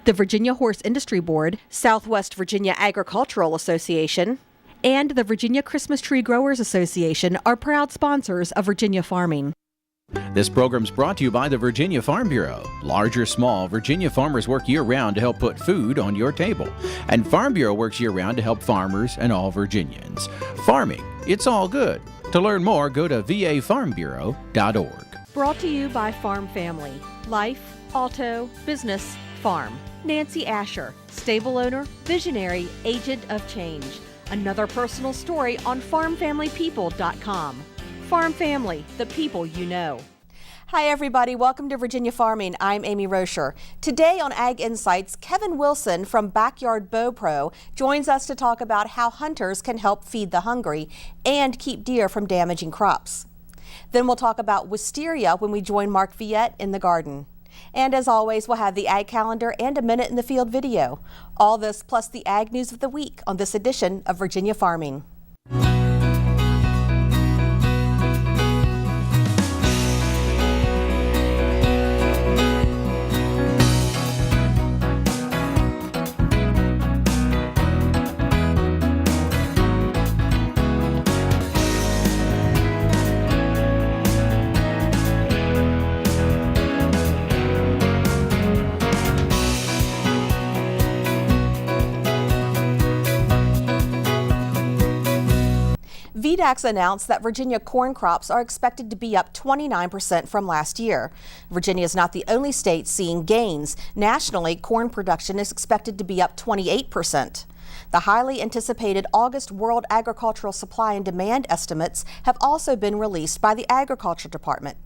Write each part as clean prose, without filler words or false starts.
the Virginia Horse Industry Board, Southwest Virginia Agricultural Association, and the Virginia Christmas Tree Growers Association are proud sponsors of Virginia farming. This program's brought to you by the Virginia Farm Bureau. Large or small, Virginia farmers work year-round to help put food on your table. And Farm Bureau works year-round to help farmers and all Virginians. Farming, it's all good. To learn more, go to vafarmbureau.org. Brought to you by Farm Family. Life, auto, business, farm. Nancy Asher, stable owner, visionary, agent of change. Another personal story on farmfamilypeople.com. Farm Family, the people you know. Hi everybody, welcome to Virginia Farming. I'm Amy Rocher. Today on Ag Insights, Kevin Wilson from Backyard Bow Pro joins us to talk about how hunters can help feed the hungry and keep deer from damaging crops. Then we'll talk about wisteria when we join Mark Viette in the garden. And as always, we'll have the Ag Calendar and a Minute in the Field video. All this plus the Ag News of the Week on this edition of Virginia Farming. VDAX announced that Virginia corn crops are expected to be up 29% from last year. Virginia is not the only state seeing gains. Nationally, corn production is expected to be up 28%. The highly anticipated August World Agricultural Supply and Demand estimates have also been released by the Agriculture Department.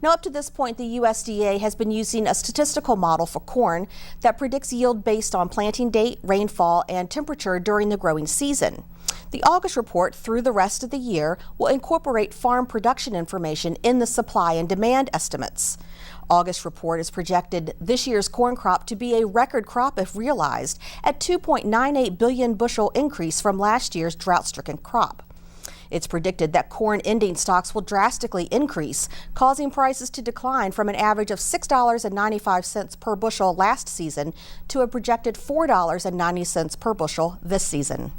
Now, up to this point, the USDA has been using a statistical model for corn that predicts yield based on planting date, rainfall, and temperature during the growing season. The August report through the rest of the year will incorporate farm production information in the supply and demand estimates. August report is projected this year's corn crop to be a record crop if realized at 2.98 billion bushel increase from last year's drought-stricken crop. It's predicted that corn ending stocks will drastically increase, causing prices to decline from an average of $6.95 per bushel last season to a projected $4.90 per bushel this season.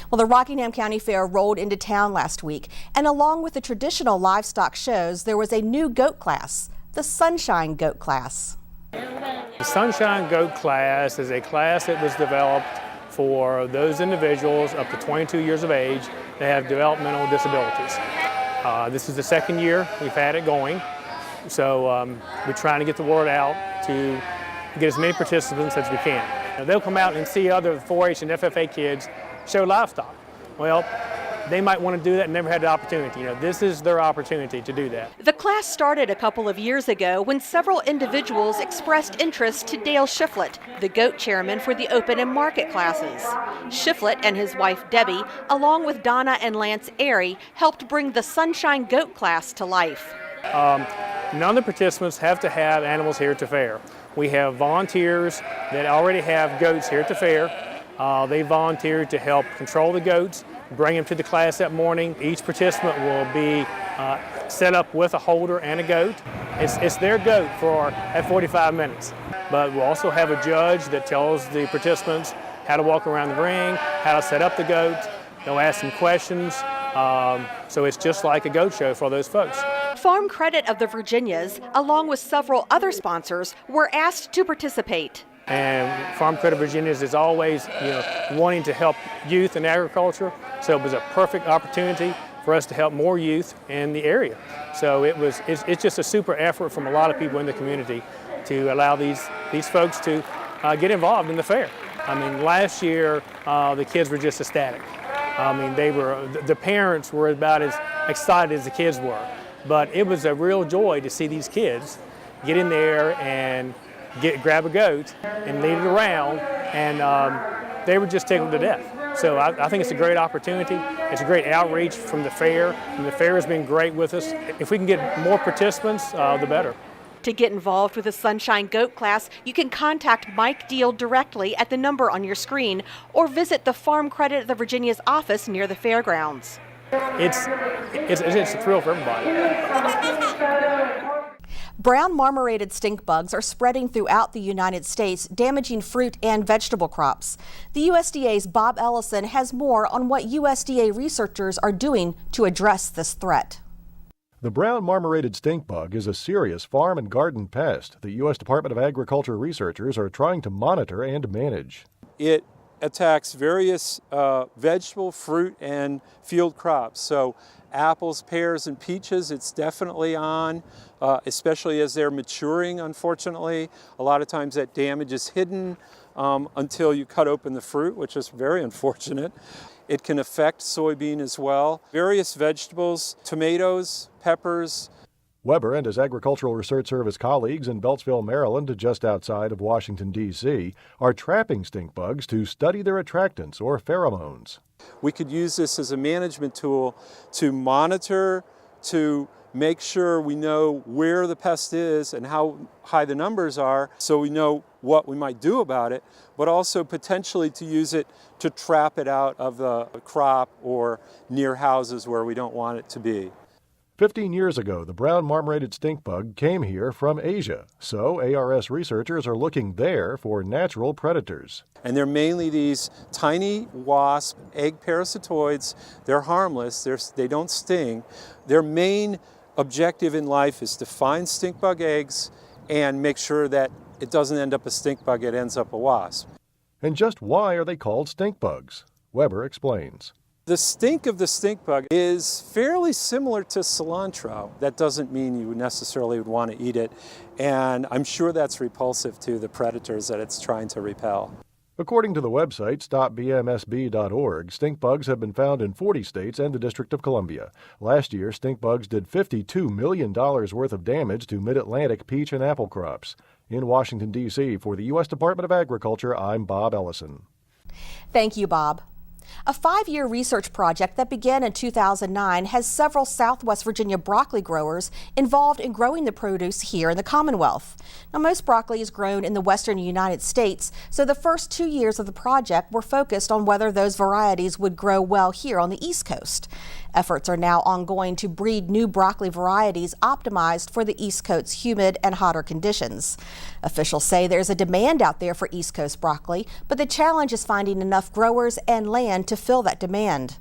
Well, the Rockingham County Fair rolled into town last week, and along with the traditional livestock shows, there was a new goat class, the Sunshine Goat Class. The Sunshine Goat Class is a class that was developed for those individuals up to 22 years of age that have developmental disabilities. This is the second year we've had it going, so we're trying to get the word out to get as many participants as we can. Now, they'll come out and see other 4-H and FFA kids show livestock. Well, they might want to do that and never had the opportunity. This is their opportunity to do that. The class started a couple of years ago when several individuals expressed interest to Dale Shiflett, the goat chairman for the open and market classes. Shiflett and his wife Debbie, along with Donna and Lance Airy, helped bring the Sunshine Goat Class to life. None of the participants have to have animals here at the fair. We have volunteers that already have goats here at the fair. They volunteered to help control the goats, bring them to the class that morning. Each participant will be set up with a holder and a goat. It's their goat for at 45 minutes. But we'll also have a judge that tells the participants how to walk around the ring, how to set up the goat. They'll ask them questions. So it's just like a goat show for those folks. Farm Credit of the Virginias, along with several other sponsors, were asked to participate. And Farm Credit Virginias is always, wanting to help youth in agriculture. So it was a perfect opportunity for us to help more youth in the area. So it's just a super effort from a lot of people in the community to allow these folks to get involved in the fair. I mean, last year the kids were just ecstatic. I mean, the parents were about as excited as the kids were. But it was a real joy to see these kids get in there and grab a goat and lead it around, and they were just tickled to death. So I think it's a great opportunity. It's a great outreach from the fair, and the fair has been great with us. If we can get more participants, the better. To get involved with the Sunshine Goat Class, you can contact Mike Deal directly at the number on your screen or visit the Farm Credit of the Virginia's office near the fairgrounds. It's a thrill for everybody. Brown marmorated stink bugs are spreading throughout the United States, damaging fruit and vegetable crops. The USDA's Bob Ellison has more on what USDA researchers are doing to address this threat. The brown marmorated stink bug is a serious farm and garden pest the U.S. Department of Agriculture researchers are trying to monitor and manage. It attacks various vegetable, fruit, and field crops. So apples, pears, and peaches, it's definitely on, especially as they're maturing, unfortunately. A lot of times that damage is hidden until you cut open the fruit, which is very unfortunate. It can affect soybean as well. Various vegetables, tomatoes, peppers. Weber and his Agricultural Research Service colleagues in Beltsville, Maryland, just outside of Washington, D.C., are trapping stink bugs to study their attractants or pheromones. We could use this as a management tool to monitor, to make sure we know where the pest is and how high the numbers are, so we know what we might do about it, but also potentially to use it to trap it out of the crop or near houses where we don't want it to be. 15 years ago, the brown marmorated stink bug came here from Asia, so ARS researchers are looking there for natural predators. And they're mainly these tiny wasp egg parasitoids. They're harmless, they don't sting. Their main objective in life is to find stink bug eggs and make sure that it doesn't end up a stink bug, it ends up a wasp. And just why are they called stink bugs? Weber explains. The stink of the stink bug is fairly similar to cilantro. That doesn't mean you necessarily would want to eat it, and I'm sure that's repulsive to the predators that it's trying to repel. According to the website stopbmsb.org, stink bugs have been found in 40 states and the District of Columbia. Last year, stink bugs did $52 million worth of damage to mid-Atlantic peach and apple crops. In Washington, D.C., for the U.S. Department of Agriculture, I'm Bob Ellison. Thank you, Bob. A 5-year research project that began in 2009 has several Southwest Virginia broccoli growers involved in growing the produce here in the Commonwealth. Now, most broccoli is grown in the western United States, so the first 2 years of the project were focused on whether those varieties would grow well here on the East Coast. Efforts are now ongoing to breed new broccoli varieties optimized for the East Coast's humid and hotter conditions. Officials say there's a demand out there for East Coast broccoli, but the challenge is finding enough growers and land to fill that demand.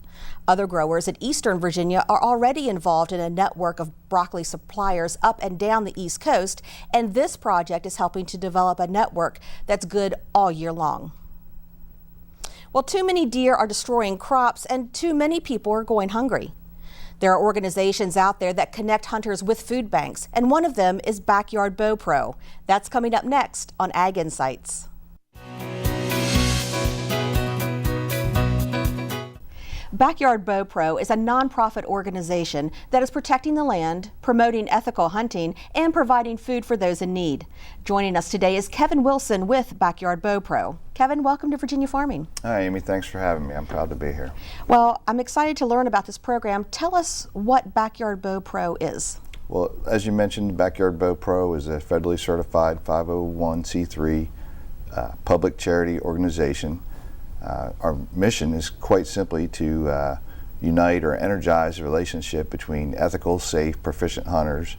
Other growers in eastern Virginia are already involved in a network of broccoli suppliers up and down the East Coast, and this project is helping to develop a network that's good all year long. Well, too many deer are destroying crops and too many people are going hungry. There are organizations out there that connect hunters with food banks, and one of them is Backyard Bow Pro. That's coming up next on Ag Insights. Backyard Bow Pro is a nonprofit organization that is protecting the land, promoting ethical hunting, and providing food for those in need. Joining us today is Kevin Wilson with Backyard Bow Pro. Kevin, welcome to Virginia Farming. Hi, Amy. Thanks for having me. I'm proud to be here. Well, I'm excited to learn about this program. Tell us what Backyard Bow Pro is. Well, as you mentioned, Backyard Bow Pro is a federally certified 501c3 public charity organization. Our mission is quite simply to unite or energize the relationship between ethical, safe, proficient hunters,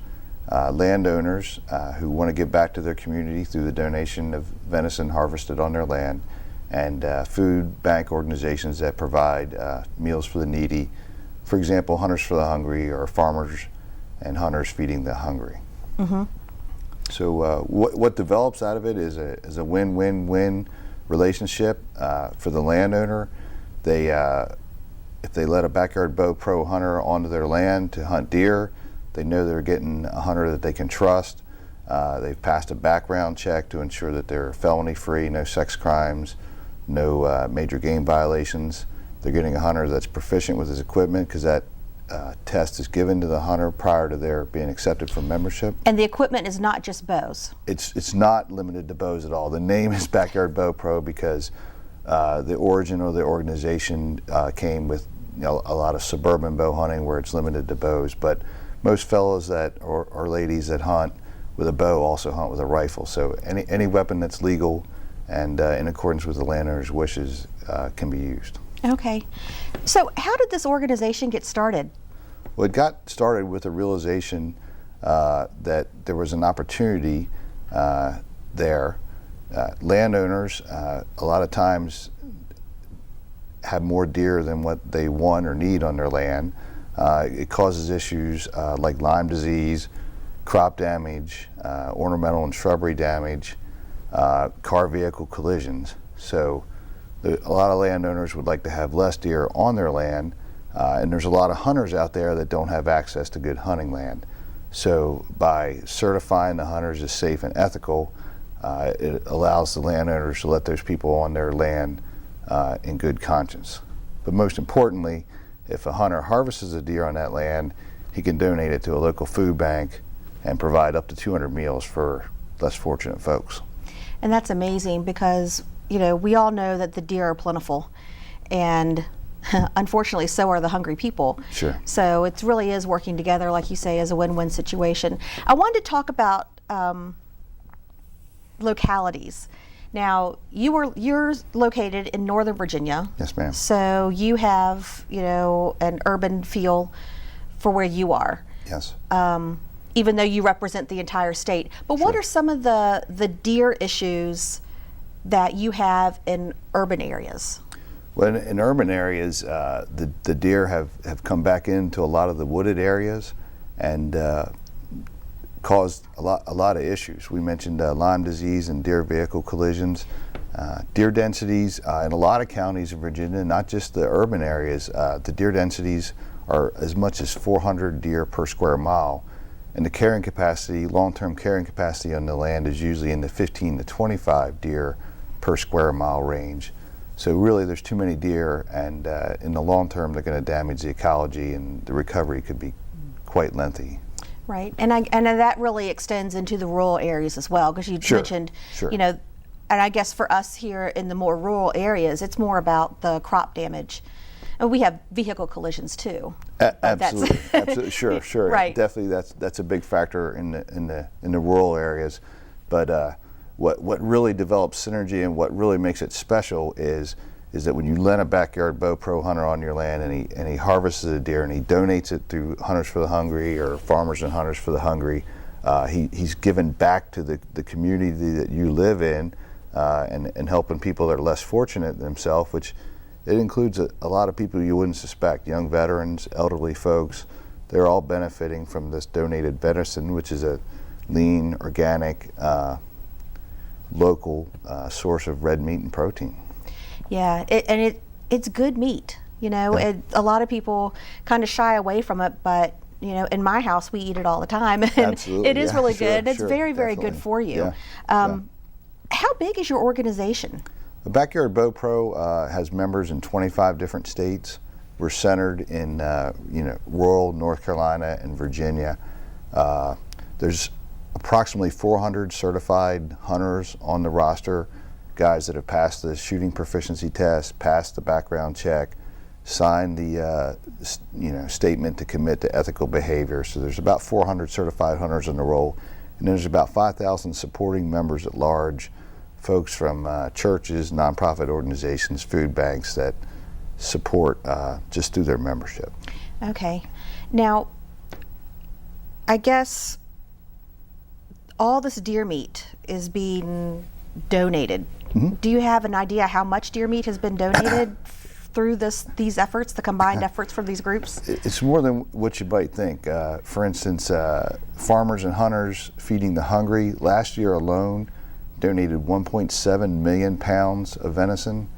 landowners who want to give back to their community through the donation of venison harvested on their land, and food bank organizations that provide meals for the needy. For example, Hunters for the Hungry, or farmers and hunters feeding the hungry. Mm-hmm. So what develops out of it is a win-win-win relationship for the landowner. If they let a Backyard Bow Pro hunter onto their land to hunt deer, they know they're getting a hunter that they can trust. They've passed a background check to ensure that they're felony free, no sex crimes, no major game violations. They're getting a hunter that's proficient with his equipment, because that test is given to the hunter prior to their being accepted for membership. And the equipment is not just bows? It's not limited to bows at all. The name is Backyard Bow Pro because the origin of the organization came with a lot of suburban bow hunting where it's limited to bows, but most fellows or ladies that hunt with a bow also hunt with a rifle. So any weapon that's legal and in accordance with the landowner's wishes can be used. Okay. So how did this organization get started? Well, it got started with a realization that there was an opportunity there. Landowners a lot of times have more deer than what they want or need on their land. It causes issues like Lyme disease, crop damage, ornamental and shrubbery damage, car vehicle collisions. So a lot of landowners would like to have less deer on their land, and there's a lot of hunters out there that don't have access to good hunting land. So by certifying the hunters as safe and ethical, it allows the landowners to let those people on their land in good conscience. But most importantly, if a hunter harvests a deer on that land, he can donate it to a local food bank and provide up to 200 meals for less fortunate folks. And that's amazing because, you know, we all know that the deer are plentiful, and unfortunately so are the hungry people. Sure. So it really is working together, like you say, as a win-win situation. I wanted to talk about localities. Now, you're located in Northern Virginia. Yes, ma'am. So you have, you know, an urban feel for where you are. Yes. Even though you represent the entire state. But what are some of the deer issues that you have in urban areas? Well, in urban areas, the deer have come back into a lot of the wooded areas and caused a lot of issues. We mentioned Lyme disease and deer vehicle collisions. Deer densities in a lot of counties in Virginia, not just the urban areas, the deer densities are as much as 400 deer per square mile. And the carrying capacity, long-term carrying capacity on the land is usually in the 15 to 25 deer per square mile range. So really there's too many deer, and in the long term they're going to damage the ecology, and the recovery could be quite lengthy. Right, and that really extends into the rural areas as well, because you mentioned, you know, and I guess for us here in the more rural areas, it's more about the crop damage. And we have vehicle collisions too. Absolutely, absolutely, sure. Right. Definitely, that's a big factor in the rural areas. But what really develops synergy and what really makes it special is that when you let a backyard bow pro hunter on your land and he harvests a deer and he donates it through Hunters for the Hungry or Farmers and Hunters for the Hungry, he's given back to the community that you live in, and helping people that are less fortunate than themselves, which it includes a lot of people you wouldn't suspect, young veterans, elderly folks. They're all benefiting from this donated venison, which is a lean, organic, local source of red meat and protein. Yeah, it's good meat. You know, a lot of people kind of shy away from it, but you know, in my house we eat it all the time, and Absolutely, it is really good. It's sure, very definitely. good for you. How big is your organization? The Backyard Bow Pro has members in 25 different states. We're centered in rural North Carolina and Virginia. There's approximately 400 certified hunters on the roster, guys that have passed the shooting proficiency test, passed the background check, signed the statement to commit to ethical behavior. So there's about 400 certified hunters on the roll, and there's about 5,000 supporting members at large, folks from churches, nonprofit organizations, food banks that support just through their membership. Okay. Now, I guess all this deer meat is being donated. Mm-hmm. Do you have an idea how much deer meat has been donated through these efforts, the combined efforts from these groups? It's more than what you might think. For instance, Farmers and Hunters Feeding the Hungry last year alone donated 1.7 million pounds of venison,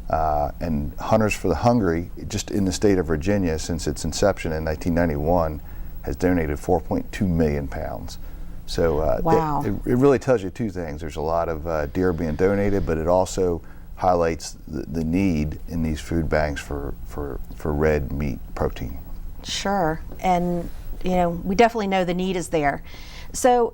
and Hunters for the Hungry, just in the state of Virginia since its inception in 1991, has donated 4.2 million pounds. So wow. It really tells you two things. There's a lot of deer being donated, but it also highlights the need in these food banks for red meat protein. Sure, and you know, we definitely know the need is there. So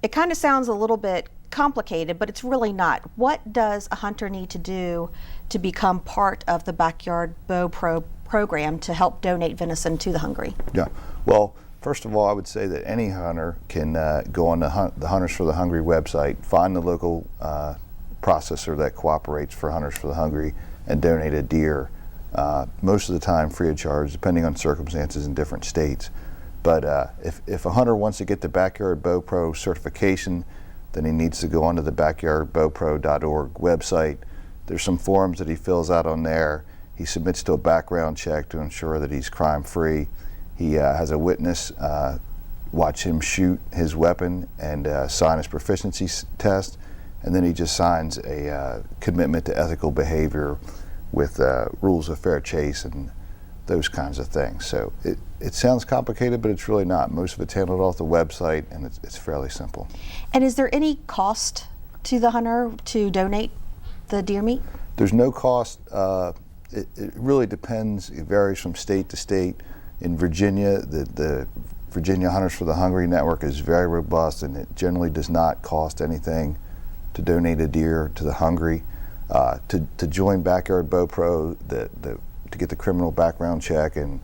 it kind of sounds a little bit complicated, but it's really not. What does a hunter need to do to become part of the Backyard Bow Pro program to help donate venison to the hungry? Yeah, well, first of all, I would say that any hunter can go on the Hunters for the Hungry website, find the local processor that cooperates for Hunters for the Hungry, and donate a deer, most of the time free of charge, depending on circumstances in different states. But if a hunter wants to get the Backyard Bow Pro certification, then he needs to go onto the backyardbowpro.org website. There's some forms that he fills out on there. He submits to a background check to ensure that he's crime-free. He has a witness watch him shoot his weapon and sign his proficiency test, and then he just signs a commitment to ethical behavior with rules of fair chase and those kinds of things. So it sounds complicated, but it's really not. Most of it's handled off the website, and it's fairly simple. And is there any cost to the hunter to donate the deer meat? There's no cost. It really depends. It varies from state to state. In Virginia, the Virginia Hunters for the Hungry network is very robust, and it generally does not cost anything to donate a deer to the hungry. To join Backyard Bow Pro, to get the criminal background check and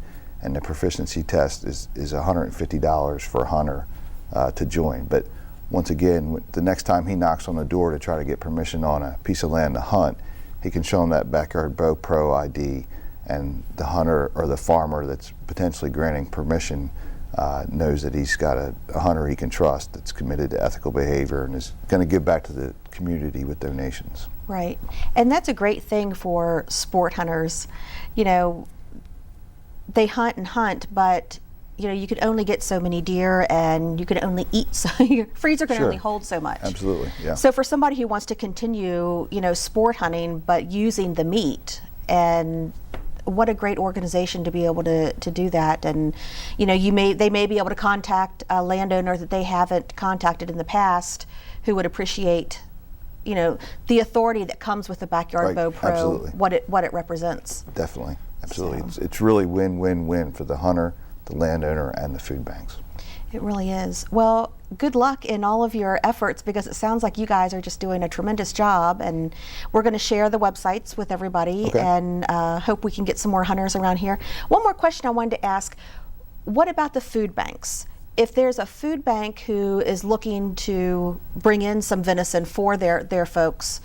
the proficiency test is $150 for a hunter to join. But once again, the next time he knocks on the door to try to get permission on a piece of land to hunt, he can show him that Backyard Bow Pro ID, and the hunter or the farmer that's potentially granting permission knows that he's got a hunter he can trust that's committed to ethical behavior and is going to give back to the community with donations. Right. And that's a great thing for sport hunters. You know, they hunt and hunt, but you know, you can only get so many deer and you can only eat so your freezer can only hold so much. Absolutely, yeah. So for somebody who wants to continue, you know, sport hunting but using the meat, and what a great organization to be able to do that. And you know, they may be able to contact a landowner that they haven't contacted in the past who would appreciate, you know, the authority that comes with the Backyard Bow Pro, absolutely. what it represents. Definitely, absolutely. So. It's really win-win-win for the hunter, the landowner, and the food banks. It really is. Well, good luck in all of your efforts, because it sounds like you guys are just doing a tremendous job, and we're going to share the websites with everybody. Okay. And hope we can get some more hunters around here. One more question I wanted to ask, what about the food banks? If there's a food bank who is looking to bring in some venison for their folks,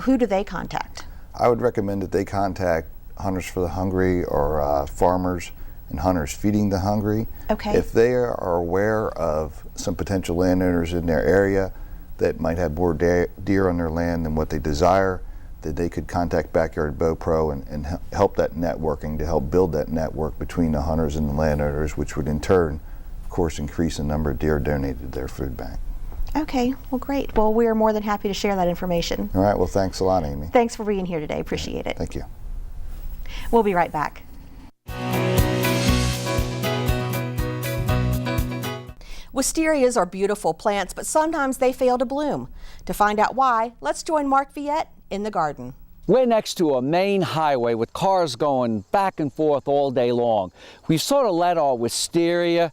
who do they contact? I would recommend that they contact Hunters for the Hungry or farmers and hunters feeding the hungry. Okay. If they are aware of some potential landowners in their area that might have more deer on their land than what they desire, that they could contact Backyard Bow Pro and help that networking, to help build that network between the hunters and the landowners, which would in turn, of course, increase the number of deer donated to their food bank. Okay, well, great. Well, we are more than happy to share that information. All right, well, thanks a lot, Amy. Thanks for being here today. Appreciate it. Thank you. We'll be right back. Wisterias are beautiful plants, but sometimes they fail to bloom. To find out why, let's join Mark Viette in the garden. We're next to a main highway with cars going back and forth all day long. We've sort of let our wisteria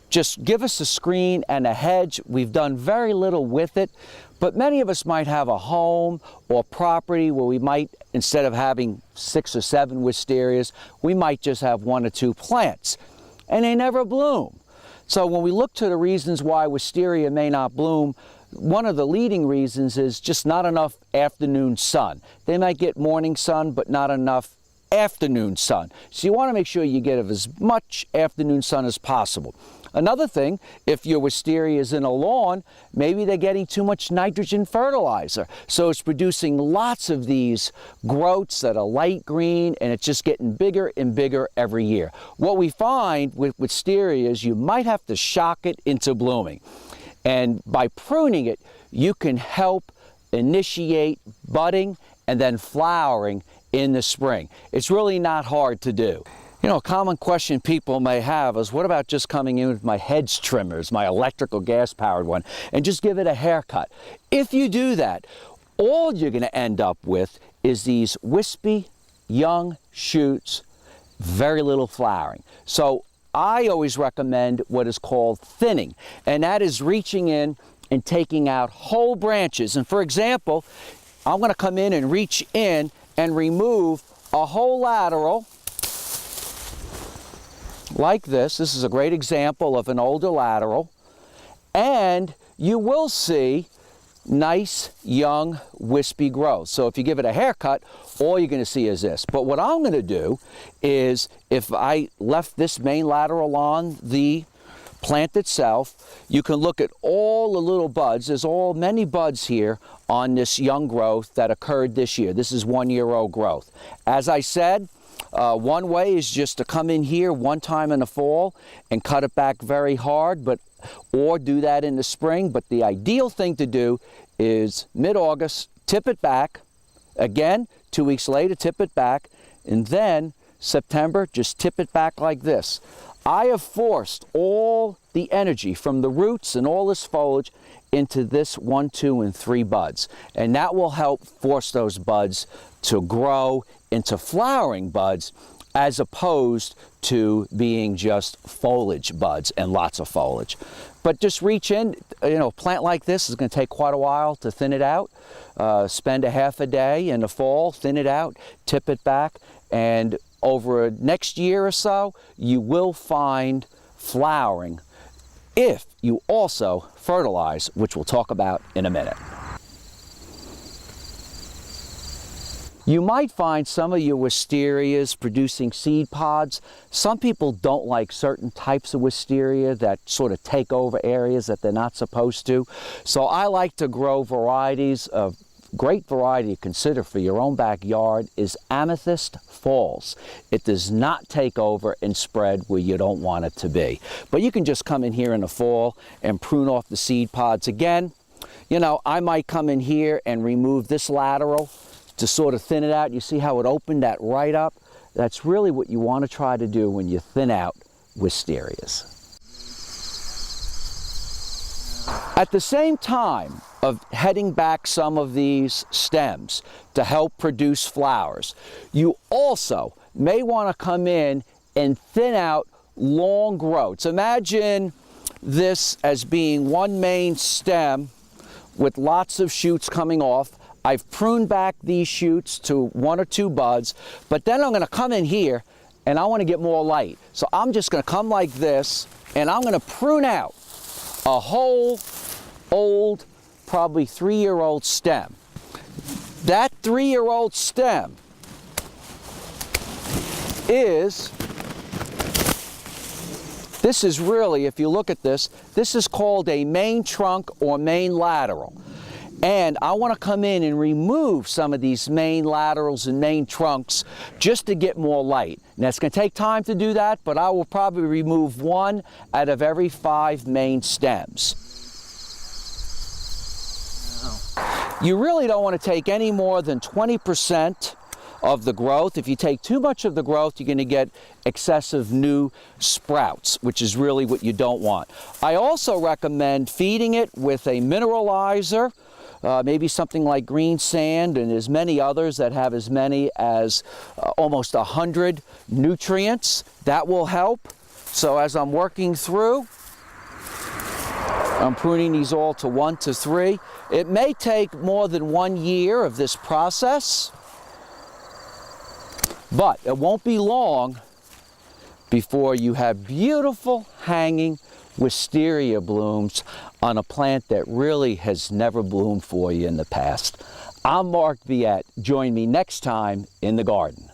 just give us a screen and a hedge. We've done very little with it, but many of us might have a home or property where we might, instead of having 6 or 7 wisterias, we might just have 1 or 2 plants, and they never bloom. So when we look to the reasons why wisteria may not bloom, one of the leading reasons is just not enough afternoon sun. They might get morning sun, but not enough afternoon sun. So you want to make sure you get as much afternoon sun as possible. Another thing, if your wisteria is in a lawn, maybe they're getting too much nitrogen fertilizer. So it's producing lots of these growths that are light green, and it's just getting bigger and bigger every year. What we find with wisteria is you might have to shock it into blooming. And by pruning it, you can help initiate budding and then flowering in the spring. It's really not hard to do. You know, a common question people may have is, what about just coming in with my hedge trimmers, my electrical gas-powered one, and just give it a haircut? If you do that, all you're going to end up with is these wispy, young shoots, very little flowering. So I always recommend what is called thinning, and that is reaching in and taking out whole branches. And for example, I'm going to come in and reach in and remove a whole lateral like this. This is a great example of an older lateral, and you will see nice young wispy growth. So if you give it a haircut, all you're going to see is this. But what I'm going to do is, if I left this main lateral on the plant itself. You can look at all the little buds. There's many buds here on this young growth that occurred this year. This is 1-year-old growth. As I said, one way is just to come in here one time in the fall and cut it back very hard, or do that in the spring. But the ideal thing to do is mid-August, tip it back. Again, 2 weeks later, tip it back. And then September, just tip it back like this. I have forced all the energy from the roots and all this foliage into this 1, 2, and 3 buds. And that will help force those buds to grow into flowering buds, as opposed to being just foliage buds and lots of foliage. But just reach in, a plant like this is going to take quite a while to thin it out. Spend a half a day in the fall, thin it out, tip it back, and over next year or so, you will find flowering if you also fertilize, which we'll talk about in a minute. You might find some of your wisterias producing seed pods. Some people don't like certain types of wisteria that sort of take over areas that they're not supposed to. So I like to grow varieties. Of great variety to consider for your own backyard is Amethyst Falls. It does not take over and spread where you don't want it to be. But you can just come in here in the fall and prune off the seed pods again. I might come in here and remove this lateral to sort of thin it out. You see how it opened that right up? That's really what you want to try to do when you thin out wisterias. At the same time of heading back some of these stems to help produce flowers, you also may want to come in and thin out long growths. Imagine this as being one main stem with lots of shoots coming off. I've pruned back these shoots to 1 or 2 buds, but then I'm going to come in here and I want to get more light. So I'm just going to come like this and I'm going to prune out a whole old, probably 3-year-old stem. That 3-year-old stem this is really, if you look at this is called a main trunk or main lateral. And I want to come in and remove some of these main laterals and main trunks just to get more light. Now it's going to take time to do that, but I will probably remove 1 out of every 5 main stems. You really don't want to take any more than 20% of the growth. If you take too much of the growth, you're going to get excessive new sprouts, which is really what you don't want. I also recommend feeding it with a mineralizer, maybe something like green sand, and there's many others that have as many as almost 100 nutrients. That will help. So as I'm working through, I'm pruning these all to 1 to 3. It may take more than 1 year of this process, but it won't be long before you have beautiful hanging wisteria blooms on a plant that really has never bloomed for you in the past. I'm Mark Viette. Join me next time in the garden.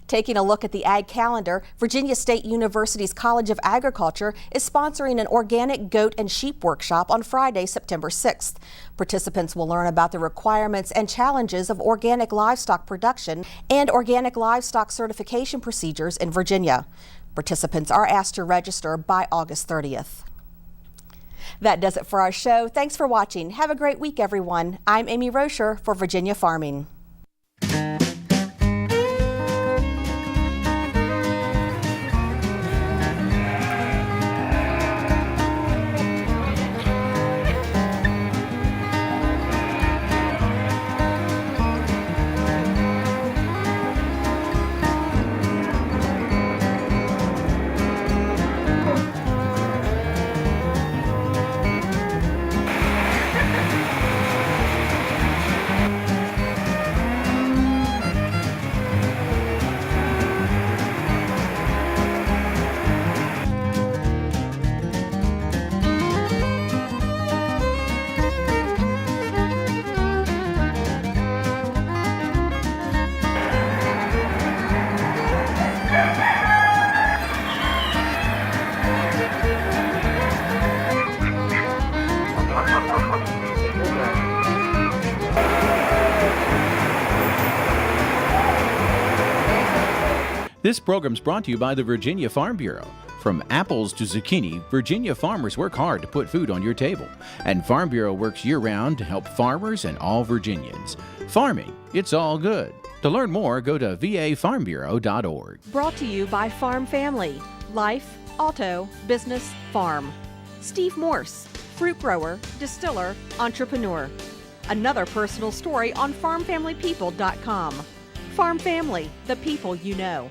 Taking a look at the ag calendar, Virginia State University's College of Agriculture is sponsoring an organic goat and sheep workshop on Friday, September 6th. Participants will learn about the requirements and challenges of organic livestock production and organic livestock certification procedures in Virginia. Participants are asked to register by August 30th. That does it for our show. Thanks for watching. Have a great week, everyone. I'm Amy Rocher for Virginia Farming. This program's brought to you by the Virginia Farm Bureau. From apples to zucchini, Virginia farmers work hard to put food on your table. And Farm Bureau works year-round to help farmers and all Virginians. Farming, it's all good. To learn more, go to vafarmbureau.org. Brought to you by Farm Family. Life, auto, business, farm. Steve Morse, fruit grower, distiller, entrepreneur. Another personal story on farmfamilypeople.com. Farm Family, the people you know.